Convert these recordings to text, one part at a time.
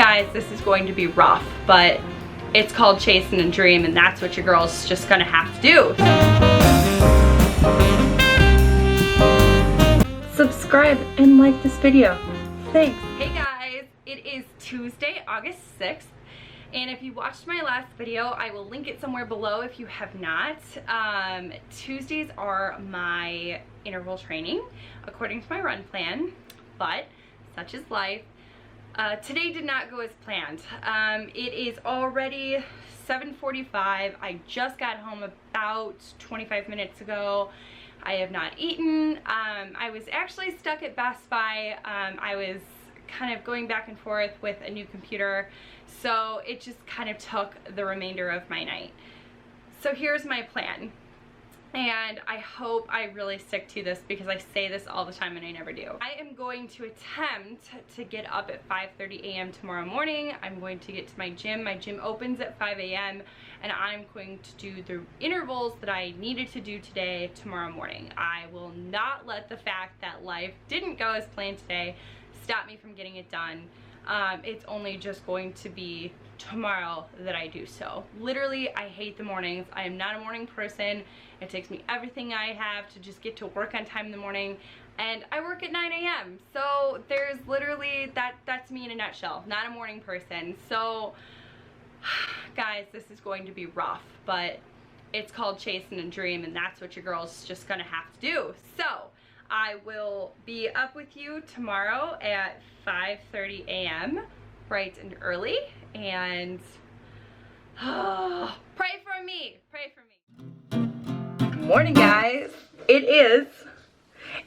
Guys, this is going to be rough, but it's called chasing a dream, and that's what your girl's just gonna have to do. Subscribe and like this video. Thanks. Hey guys, it is Tuesday, August 6th. And if you watched my last video, I will link it somewhere below if you have not. Tuesdays are my interval training according to my run plan, but such is life. Today did not go as planned. It is already 7:45. I just got home about 25 minutes ago. I have not eaten. I was actually stuck at Best Buy. I was kind of going back and forth with a new computer, so it just kind of took the remainder of my night. So here's my plan, and I hope I really stick to this because I say this all the time and I never do. I am going to attempt to get up at 5:30 a.m. tomorrow morning. I'm going to get to my gym. My gym opens at 5 a.m. and I'm going to do the intervals that I needed to do today tomorrow morning. I will not let the fact that life didn't go as planned today stop me from getting it done. It's only just going to be tomorrow that I do so. Literally, I hate the mornings. I am not a morning person. It takes me everything I have to just get to work on time in the morning, and I work at 9 a.m. So there's literally, that's me in a nutshell. Not a morning person. So guys, this is going to be rough, but it's called chasing a dream, and that's what your girl's just gonna have to do. So I will be up with you tomorrow at 5:30 a.m. bright and early, and pray for me, pray for me. Good morning, guys. It is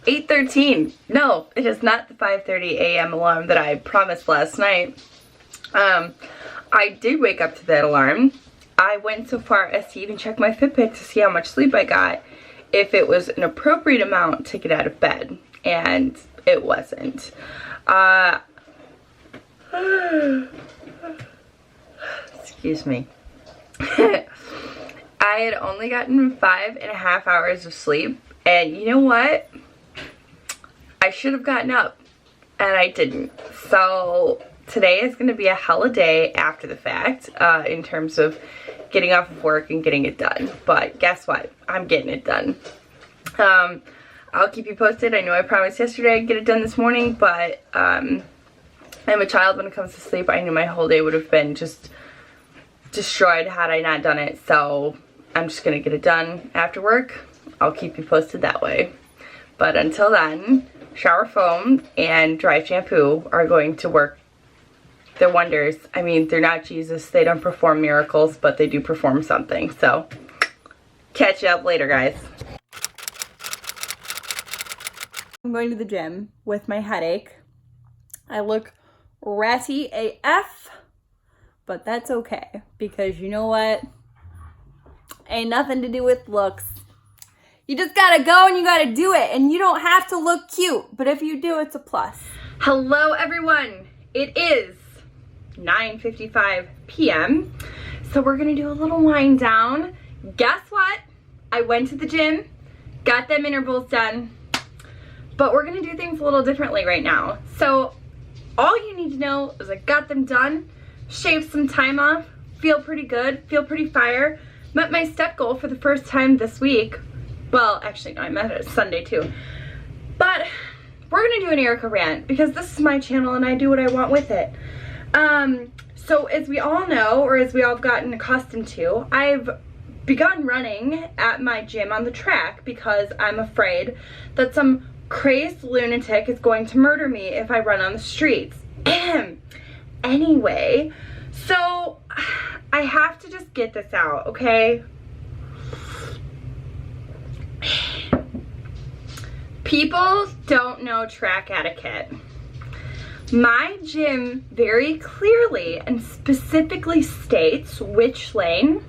8:13. No, it is not the 5:30 a.m. alarm that I promised last night. I did wake up to that alarm. I went so far as to even check my Fitbit to see how much sleep I got, if it was an appropriate amount to get out of bed, and it wasn't. Excuse me. I had only gotten 5.5 hours of sleep, and you know what? I should have gotten up, and I didn't. So today is going to be a hell of a day after the fact, in terms of getting off of work and getting it done. But guess what? I'm getting it done. I'll keep you posted. I know I promised yesterday I'd get it done this morning, but I'm a child when it comes to sleep. I knew my whole day would have been just destroyed had I not done it. So I'm just going to get it done after work. I'll keep you posted that way. But until then, shower foam and dry shampoo are going to work their wonders. I mean, they're not Jesus. They don't perform miracles, but they do perform something. So catch you up later, guys. I'm going to the gym with my headache. I look ratty AF, but that's okay, because you know what? Ain't nothing to do with looks. You just gotta go and you gotta do it, and you don't have to look cute, but if you do, it's a plus. Hello, everyone. It is 9:55 p.m. So we're gonna do a little wind down. Guess what? I went to the gym, got them intervals done, but we're gonna do things a little differently right now. So all you need to know is I got them done, shaved some time off, feel pretty good, feel pretty fire, met my step goal for the first time this week. Well, actually, no, I met it Sunday too. But we're gonna do an Erica rant because this is my channel and I do what I want with it. So as we all know, or as we all have gotten accustomed to, I've begun running at my gym on the track because I'm afraid that some crazed lunatic is going to murder me if I run on the streets. Anyway, so I have to just get this out, okay? People don't know track etiquette. My gym very clearly and specifically states which lane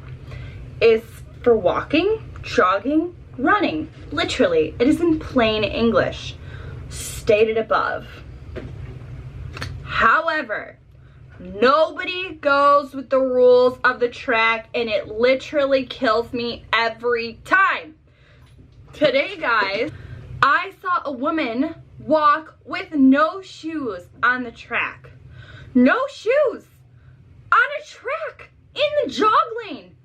is for walking, jogging, running. Literally, it is in plain English, stated above. However, nobody goes with the rules of the track, and it literally kills me every time. Today, guys, I saw a woman walk with no shoes on the track. no shoes, on a track, in the jog lane.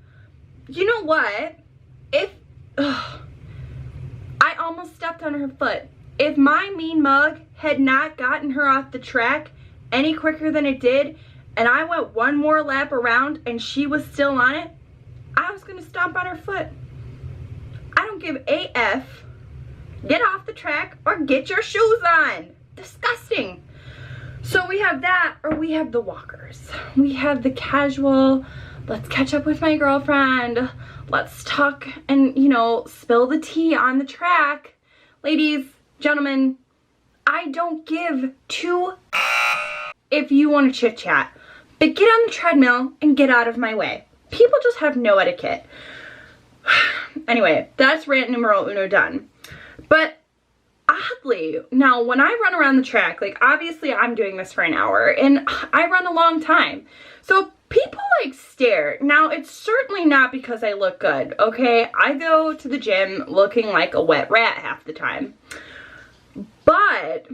You know what? I almost stepped on her foot. If my mean mug had not gotten her off the track any quicker than it did, and I went one more lap around and she was still on it, I was gonna stomp on her foot. I don't give a F. Get off the track or get your shoes on. Disgusting. So we have that, or we have the walkers. We have the casual, let's catch up with my girlfriend. Let's talk and, you know, spill the tea on the track. Ladies, gentlemen, I don't give two if you want to chit chat, but get on the treadmill and get out of my way. People just have no etiquette. Anyway, that's rant numero uno done. But oddly, now when I run around the track, like obviously I'm doing this for an hour and I run a long time. So people like stare. Now it's certainly not because I look good, okay? I go to the gym looking like a wet rat half the time. But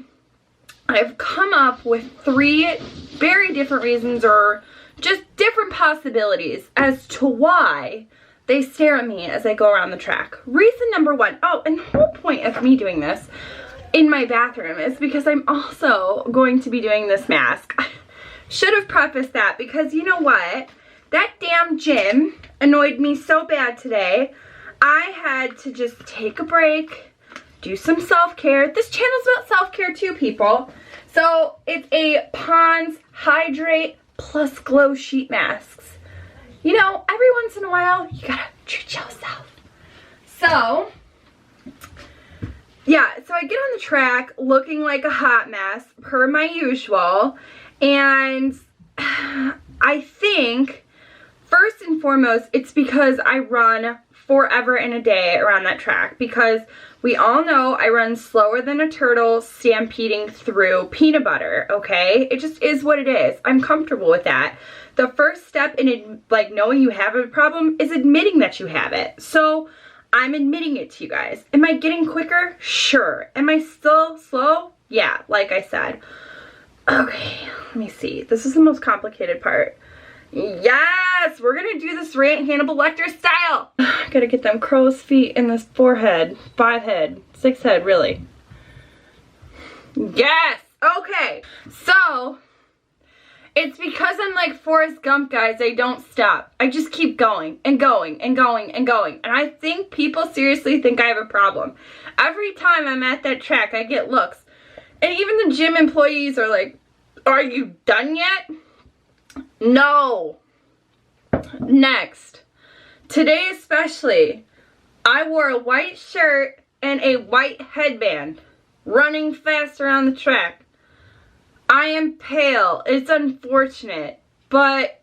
I've come up with 3 very different reasons, or just different possibilities as to why they stare at me as I go around the track. Reason number 1, oh, and the whole point of me doing this in my bathroom is because I'm also going to be doing this mask. I should have prefaced that because you know what? That damn gym annoyed me so bad today. I had to just take a break, do some self-care. This channel's about self-care too, people. So it's a Pond's Hydrate Plus Glow Sheet Masks. You know, every once in a while, you gotta treat yourself. So, yeah, so I get on the track looking like a hot mess, per my usual, and I think, first and foremost, it's because I run forever and a day around that track, because we all know I run slower than a turtle stampeding through peanut butter, okay? It just is what it is. I'm comfortable with that. The first step in like knowing you have a problem is admitting that you have it. So I'm admitting it to you guys. Am I getting quicker? Sure. Am I still slow? Yeah, like I said. Okay, let me see. This is the most complicated part. Yes, we're gonna do this rant Hannibal Lecter style. Gotta get them crow's feet in this 4 head, 5 head, 6 head, really. Yes, okay. So, it's because I'm like Forrest Gump, guys. I don't stop. I just keep going and going and going and going. And I think people seriously think I have a problem. Every time I'm at that track, I get looks. And even the gym employees are like, are you done yet? No. Next. Today especially, I wore a white shirt and a white headband, running fast around the track. I am pale. It's unfortunate, but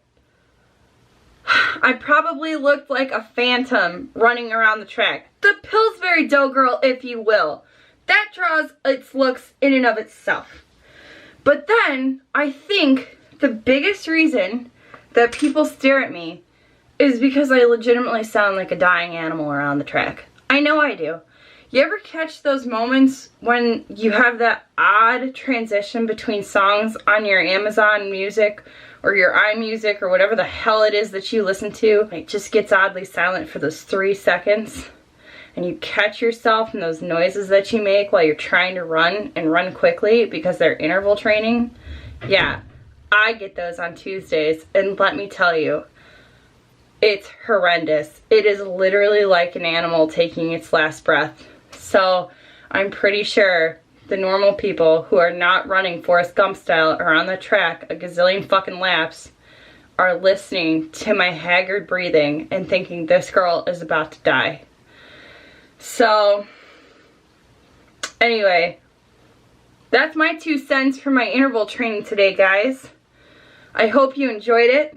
I probably looked like a phantom running around the track. The Pillsbury Doughgirl, if you will. That draws its looks in and of itself. But then, I think the biggest reason that people stare at me is because I legitimately sound like a dying animal around the track. I know I do. You ever catch those moments when you have that odd transition between songs on your Amazon Music or your iMusic or whatever the hell it is that you listen to? It just gets oddly silent for those 3 seconds. And you catch yourself in those noises that you make while you're trying to run and run quickly because they're interval training. Yeah, I get those on Tuesdays, and let me tell you, it's horrendous. It is literally like an animal taking its last breath. So I'm pretty sure the normal people who are not running Forrest Gump style around the track a gazillion fucking laps are listening to my haggard breathing and thinking this girl is about to die. So, anyway, that's my 2 cents for my interval training today, guys. I hope you enjoyed it.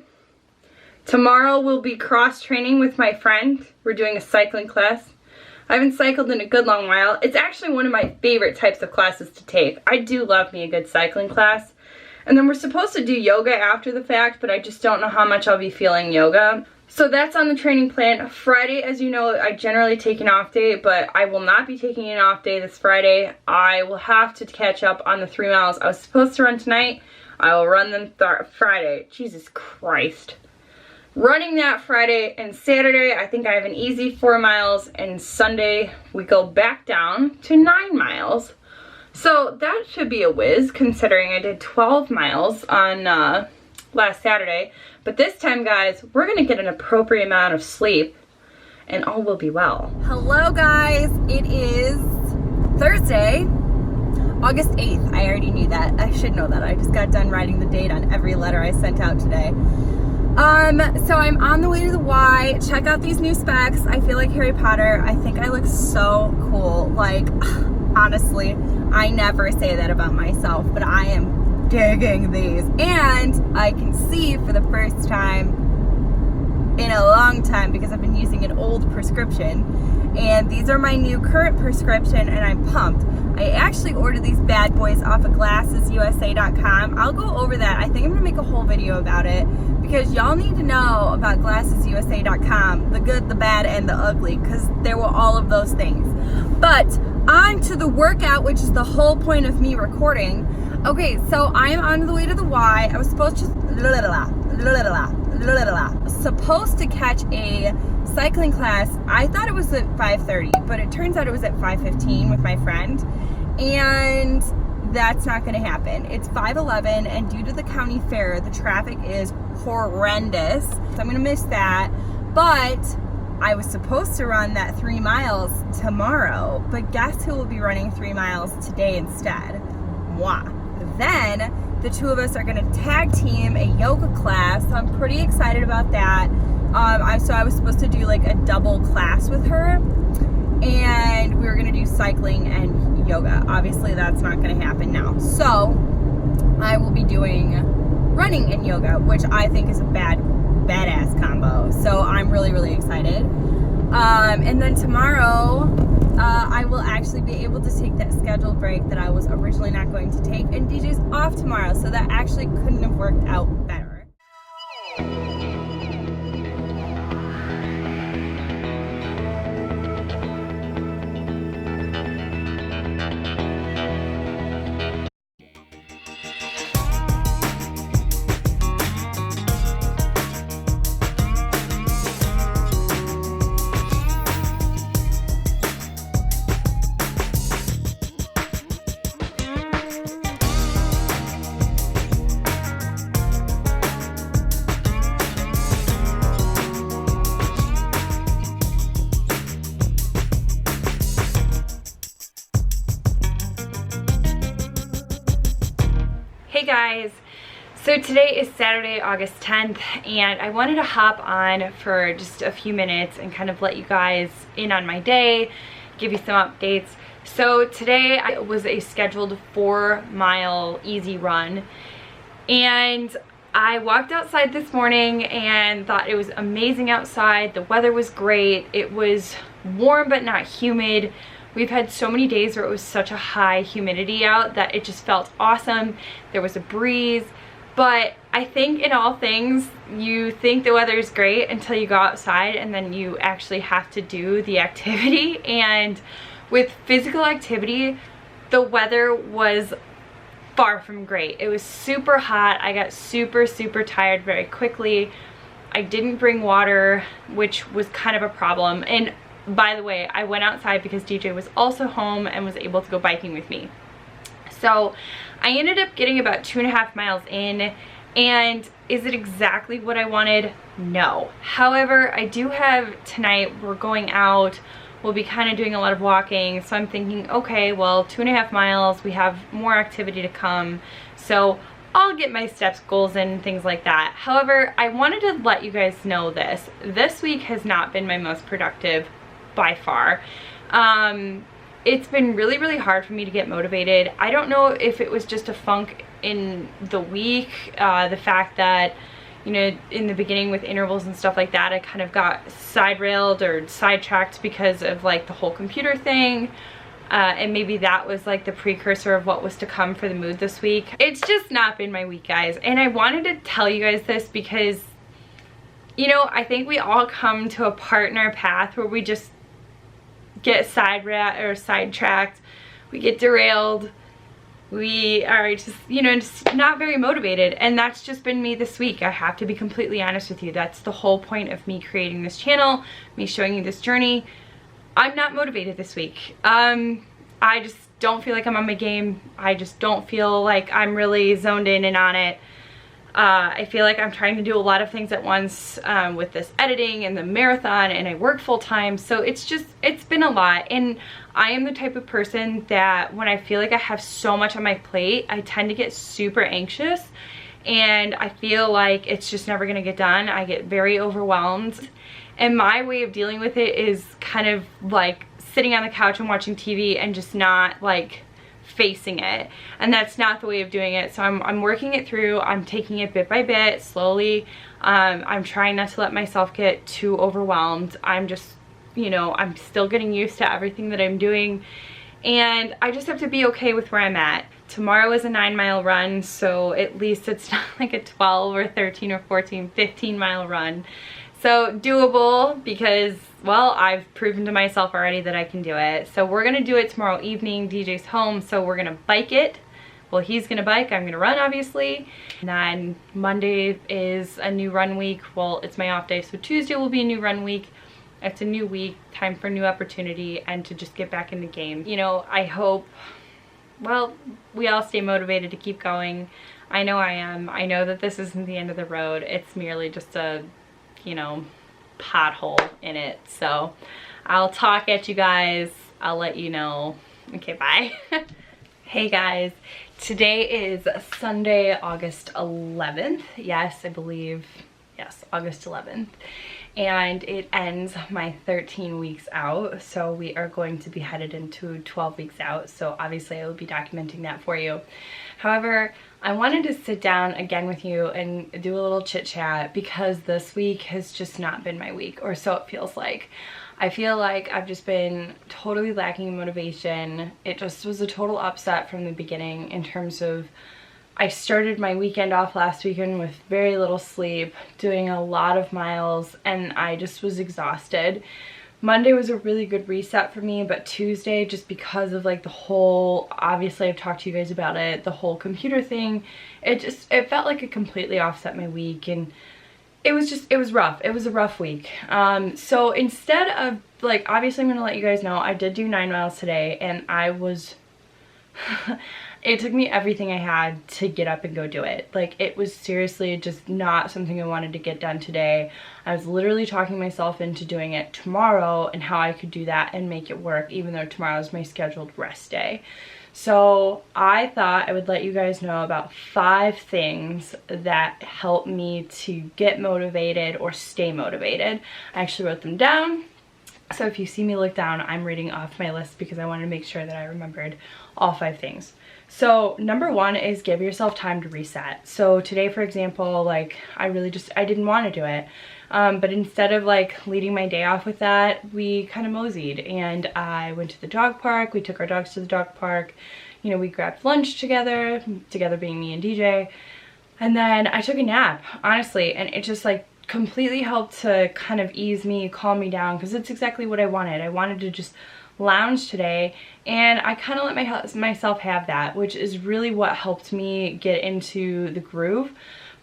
Tomorrow we'll be cross-training with my friend. We're doing a cycling class. I haven't cycled in a good long while. It's actually one of my favorite types of classes to take. I do love me a good cycling class. And then we're supposed to do yoga after the fact, but I just don't know how much I'll be feeling yoga. So that's on the training plan. Friday, as you know, I generally take an off day, but I will not be taking an off day this Friday. I will have to catch up on the 3 miles I was supposed to run tonight. I will run them Friday. Jesus Christ. Running that Friday and Saturday, I think I have an easy 4 miles, and Sunday we go back down to 9 miles. So that should be a whiz, considering I did 12 miles on last Saturday. But this time, guys, we're gonna get an appropriate amount of sleep and all will be well. Hello guys, it is Thursday, August 8th. I already knew that. I should know that. I just got done writing the date on every letter I sent out today. So I'm on the way to the Y. Check out these new specs. I feel like Harry Potter. I think I look so cool. Like, honestly, I never say that about myself, but I am digging these. And I can see for the first time in a long time, because I've been using an old prescription, and these are my new current prescription, and I'm pumped. I actually ordered these bad boys off of glassesusa.com. I'll go over that. I think I'm gonna make a whole video about it, because y'all need to know about glassesusa.com, the good, the bad, and the ugly, because there were all of those things. But on to the workout, which is the whole point of me recording. Okay, so I am on the way to the Y. I was supposed to catch a cycling class. I thought it was at 5:30, but it turns out it was at 5:15 with my friend, and that's not going to happen. It's 5:11, and due to the county fair, the traffic is horrendous, so I'm going to miss that. But I was supposed to run that 3 miles tomorrow, but guess who will be running 3 miles today instead? Moi. Then the two of us are going to tag team a yoga class, so I'm pretty excited about that. So I was supposed to do like a double class with her, and we were going to do cycling and yoga. Obviously that's not going to happen now, so I will be doing running and yoga, which I think is a badass combo, so I'm really excited. And then tomorrow I will actually be able to take that scheduled break that I was originally not going to take, and DJ's off tomorrow, so that actually couldn't have worked out better. Hey guys, so today is Saturday, August 10th, and I wanted to hop on for just a few minutes and kind of let you guys in on my day, give you some updates. So today was a scheduled 4-mile easy run, and I walked outside this morning and thought it was amazing outside. The weather was great. It was warm but not humid. We've had so many days where it was such a high humidity out that it just felt awesome. There was a breeze, but I think in all things, you think the weather is great until you go outside and then you actually have to do the activity. And with physical activity, the weather was far from great. It was super hot. I got super tired very quickly. I didn't bring water, which was kind of a problem. And by the way, I went outside because DJ was also home and was able to go biking with me. So I ended up getting about 2.5 miles in, and is it exactly what I wanted? No. However, I do have tonight, we're going out, we'll be kind of doing a lot of walking, so I'm thinking, okay, well, 2.5 miles, we have more activity to come, so I'll get my steps goals in and things like that. However, I wanted to let you guys know this week has not been my most productive by far. It's been really hard for me to get motivated. I don't know if it was just a funk in the week, the fact that, you know, in the beginning with intervals and stuff like that, I kind of got side-railed or sidetracked because of like the whole computer thing, and maybe that was like the precursor of what was to come for the mood this week. It's just not been my week, guys, and I wanted to tell you guys this because, you know, I think we all come to a part in our path where we just get sidetracked, we get derailed, we are just, you know, just not very motivated. And that's just been me this week. I have to be completely honest with you. That's the whole point of me creating this channel, me showing you this journey. I'm not motivated this week. I just don't feel like I'm on my game. I just don't feel like I'm really zoned in and on it. I feel like I'm trying to do a lot of things at once with this editing and the marathon, and I work full time, so it's been a lot. And I am the type of person that when I feel like I have so much on my plate, I tend to get super anxious, and I feel like it's just never gonna get done. I get very overwhelmed, and my way of dealing with it is kind of like sitting on the couch and watching TV and just not like facing it, and that's not the way of doing it. So I'm working it through. I'm taking it bit by bit, slowly. I'm trying not to let myself get too overwhelmed. I'm just, you know, I'm still getting used to everything that I'm doing, and I just have to be okay with where I'm at. Tomorrow is a 9-mile run, so at least it's not like a 12 or 13 or 14, 15-mile run. So doable, because, well, I've proven to myself already that I can do it. So we're gonna do it tomorrow evening. DJ's home, so we're gonna bike it. Well, he's gonna bike, I'm gonna run, obviously. And then Monday is a new run week. Well, it's my off day, so Tuesday will be a new run week. It's a new week, time for new opportunity, and to just get back in the game. You know, I hope, well, we all stay motivated to keep going. I know I am. I know that this isn't the end of the road. It's merely just a, you know, pothole in it. So I'll talk at you guys. I'll let you know. Okay, bye. Hey guys, today is Sunday, August 11th. Yes, I believe, yes, August 11th. And it ends my 13 weeks out. So we are going to be headed into 12 weeks out. So obviously I will be documenting that for you. However, I wanted to sit down again with you and do a little chit chat, because this week has just not been my week, or so it feels like. I feel like I've just been totally lacking in motivation. It just was a total upset from the beginning in terms of, I started my weekend off last weekend with very little sleep, doing a lot of miles, and I just was exhausted. Monday was a really good reset for me, but Tuesday, just because of like the whole, obviously I've talked to you guys about it, the whole computer thing, it felt like it completely offset my week, and it was rough. It was a rough week. So instead of, like, obviously I'm gonna let you guys know, I did do 9 miles today, and I was, it took me everything I had to get up and go do it. Like, it was seriously just not something I wanted to get done today. I was literally talking myself into doing it tomorrow and how I could do that and make it work, even though tomorrow is my scheduled rest day. So I thought I would let you guys know about 5 things that help me to get motivated or stay motivated. I actually wrote them down. So if you see me look down, I'm reading off my list because I wanted to make sure that I remembered all 5 things. So number 1 is give yourself time to reset. So today, for example, like I didn't want to do it. But instead of like leading my day off with that, we kind of moseyed, and I went to the dog park. We took our dogs to the dog park. You know, we grabbed lunch together being me and DJ. And then I took a nap, honestly, and it just like completely helped to kind of ease me, calm me down, because it's exactly what I wanted. I wanted to just lounge today, and I kind of let myself have that, which is really what helped me get into the groove.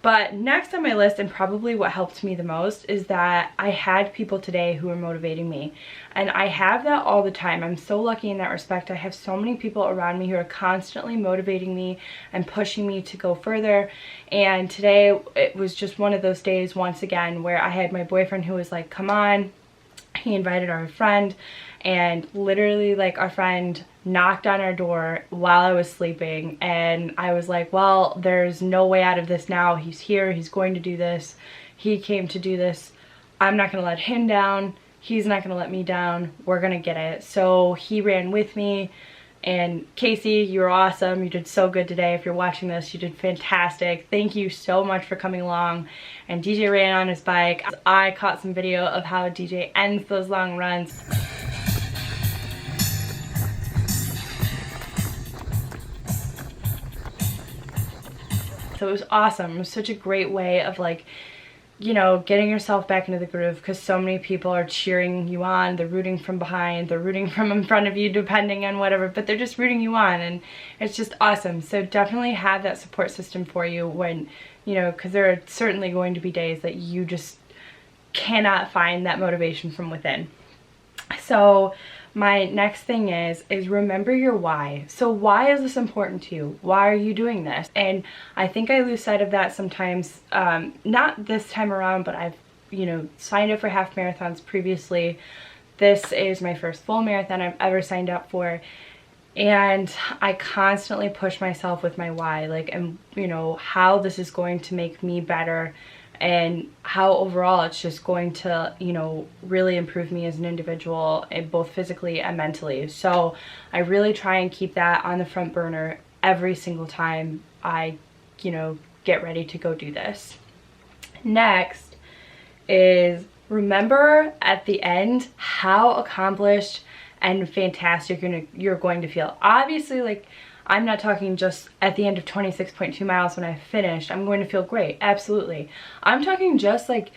But next on my list, and probably what helped me the most, is that I had people today who were motivating me. And I have that all the time. I'm so lucky in that respect. I have so many people around me who are constantly motivating me and pushing me to go further. And today, it was just one of those days, once again, where I had my boyfriend who was like, come on. He invited our friend, and literally, like, our friend knocked on our door while I was sleeping, and I was like, well, there's no way out of this now. He's here, he's going to do this, he came to do this, I'm not gonna let him down, he's not gonna let me down, we're gonna get it. So he ran with me, and Casey, you were awesome. You did so good today. If you're watching this, you did fantastic. Thank you so much for coming along. And DJ ran on his bike. I caught some video of how DJ ends those long runs. So it was awesome. It was such a great way of like you know, getting yourself back into the groove, because so many people are cheering you on. They're rooting from behind, they're rooting from in front of you, depending on whatever, but they're just rooting you on, and it's just awesome. So definitely have that support system for you when, you know, because there are certainly going to be days that you just cannot find that motivation from within. So my next thing is remember your why. So why is this important to you? Why are you doing this? And I think I lose sight of that sometimes, not this time around, but I've, you know, signed up for half marathons previously. This is my first full marathon I've ever signed up for. And I constantly push myself with my why, like, and you know, how this is going to make me better, and how overall it's just going to, you know, really improve me as an individual, both physically and mentally. So I really try and keep that on the front burner every single time I, you know, get ready to go do this. Next is remember at the end how accomplished and fantastic you're going to feel. Obviously, like, I'm not talking just at the end of 26.2 miles when I finished, I'm going to feel great. Absolutely. I'm talking just like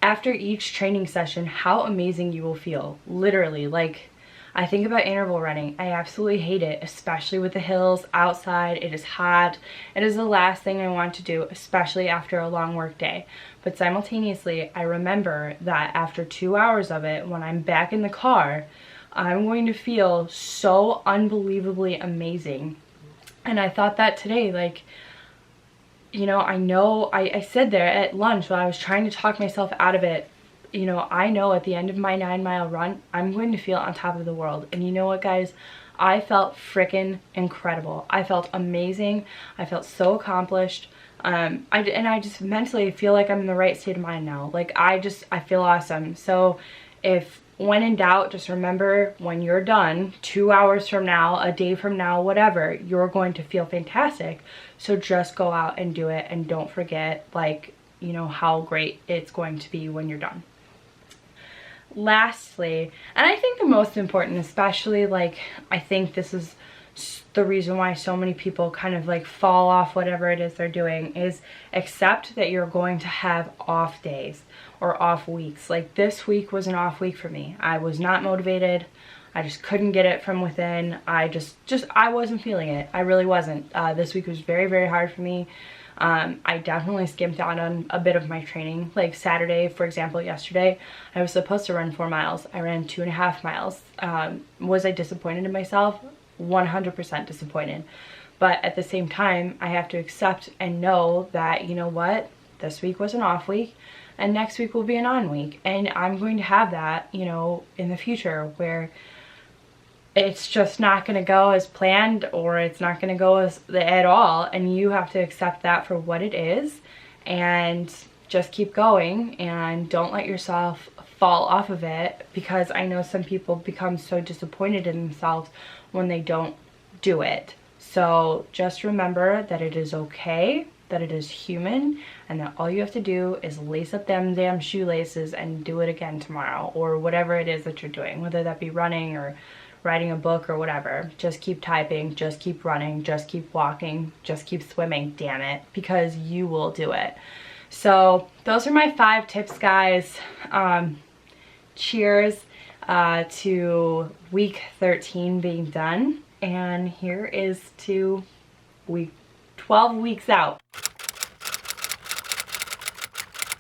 after each training session, how amazing you will feel. Literally, like, I think about interval running. I absolutely hate it, especially with the hills outside. It is hot. It is the last thing I want to do, especially after a long work day. But simultaneously, I remember that after 2 hours of it, when I'm back in the car, I'm going to feel so unbelievably amazing. And I thought that today, like, you know, I said there at lunch while I was trying to talk myself out of it, you know, I know at the end of my 9-mile run, I'm going to feel on top of the world. And you know what, guys? I felt freaking incredible. I felt amazing. I felt so accomplished. I just mentally feel like I'm in the right state of mind now. Like, I feel awesome. So if when in doubt, just remember when you're done, 2 hours from now, a day from now, whatever, you're going to feel fantastic. So just go out and do it, and don't forget, like, you know, how great it's going to be when you're done. Lastly, and I think the most important, especially, like, I think this is the reason why so many people kind of like fall off whatever it is they're doing, is accept that you're going to have off days or off weeks. Like, this week was an off week for me. I was not motivated. I just couldn't get it from within. I wasn't feeling it. I really wasn't. This week was very, very hard for me. I definitely skimped out on a bit of my training. Like Saturday, for example, yesterday, I was supposed to run 4 miles. I ran 2.5 miles. Was I disappointed in myself? 100% disappointed. But at the same time, I have to accept and know that, you know what, this week was an off week, and next week will be an on week. And I'm going to have that, you know, in the future, where it's just not going to go as planned, or it's not going to go at all, and you have to accept that for what it is and just keep going, and don't let yourself fall off of it, because I know some people become so disappointed in themselves when they don't do it. So just remember that it is okay, that it is human, and that all you have to do is lace up them damn shoelaces and do it again tomorrow, or whatever it is that you're doing, whether that be running or writing a book or whatever. Just keep typing, just keep running, just keep walking, just keep swimming, damn it, because you will do it. So those are my 5 tips, guys. Cheers to week 13 being done, and here is to 12 weeks out.